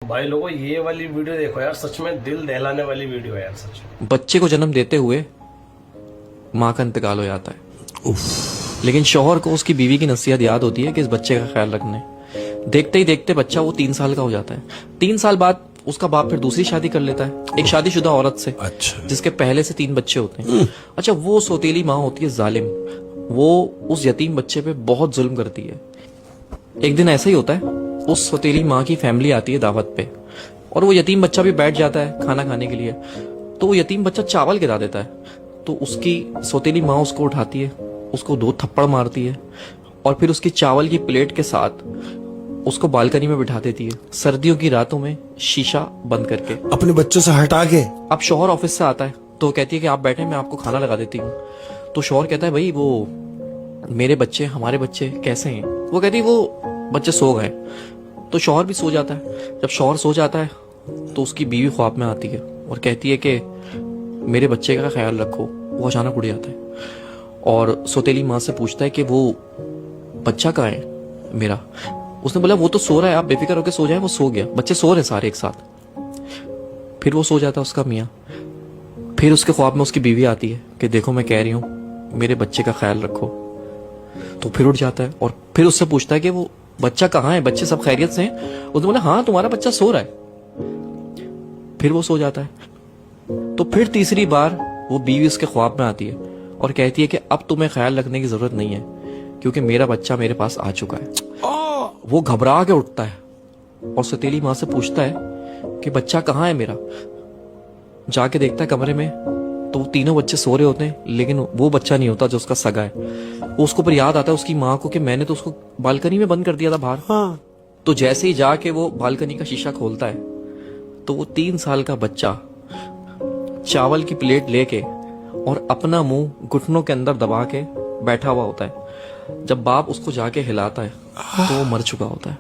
भाई लोगों ये वाली वीडियो देखो यार, सच में दिल दहलाने वाली वीडियो है यार, सच में। बच्चे को जन्म देते हुए माँ का इंतकाल हो जाता है। लेकिन शौहर को उसकी बीवी की नसीहत याद होती है कि इस बच्चे का ख्याल रखने। देखते ही देखते बच्चा वो 3 साल का हो जाता है। 3 साल बाद उसका बाप फिर दूसरी शादी कर लेता है एक शादीशुदा औरत से। अच्छा। जिसके पहले से 3 बच्चे होते हैं। अच्छा, वो सौतेली माँ होती है जालिम। वो उस यतीम बच्चे पे बहुत जुल्म करती है। एक दिन ऐसा ही होता है, उस सौतेली माँ की फैमिली आती है दावत पे और वो यतीम बच्चा भी बैठ जाता है खाना खाने के लिए। तो वो यतीम बच्चा चावल गिरा देता है। तो उसकी सौतेली माँ उसको उठाती है, उसको 2 थप्पड़ मारती है और फिर उसकी चावल की प्लेट के साथ उसको बालकनी में बिठा देती है, सर्दियों की रातों में शीशा बंद करके। अपने बच्चों से हटा के। अब शौहर ऑफिस से आता है तो कहती है कि आप बैठे, मैं आपको खाना लगा देती हूँ। तो शौहर कहता है भाई वो मेरे बच्चे, हमारे बच्चे कैसे हैं? वो कहती है वो बच्चे सो गए। तो शौहर भी सो जाता है। जब शौहर सो जाता है तो उसकी बीवी ख्वाब में आती है और कहती है कि मेरे बच्चे का ख्याल रखो। वो अचानक उड़ जाता है और सौतेली माँ से पूछता है कि वो बच्चा कहाँ है मेरा? उसने बोला वो तो सो रहा है, आप बेफिक्र होकर सो जाए। वो सो गया, बच्चे सो रहे सारे एक साथ। फिर वो सो जाता है उसका मियाँ। फिर उसके ख्वाब में उसकी बीवी आती है कि देखो मैं कह रही हूँ मेरे बच्चे का ख्याल रखो। तो फिर उठ जाता है और फिर उससे पूछता है कि वो बच्चा कहाँ है, बच्चे सब खैरियत से हैं? उसने बोला हाँ तुम्हारा बच्चा सो रहा है। फिर वो सो जाता है। तो फिर तीसरी बार वो बीवी उसके ख्वाब में आती है और कहती है कि अब तुम्हें ख्याल रखने की जरूरत नहीं है क्योंकि मेरा बच्चा मेरे पास आ चुका है। वो घबरा के उठता है और सौतेली माँ से पूछता है कि बच्चा कहाँ है मेरा? जाके देखता है कमरे में तो वो तीनों बच्चे सो रहे होते हैं, लेकिन वो बच्चा नहीं होता जो उसका सगा है। वो उसको पर याद आता है उसकी माँ को कि मैंने तो उसको बालकनी में बंद कर दिया था बाहर। हाँ। तो जैसे ही जाके वो बालकनी का शीशा खोलता है तो वो 3 साल का बच्चा चावल की प्लेट लेके और अपना मुंह घुटनों के अंदर दबा के बैठा हुआ होता है। जब बाप उसको जाके हिलाता है तो वो मर चुका होता है।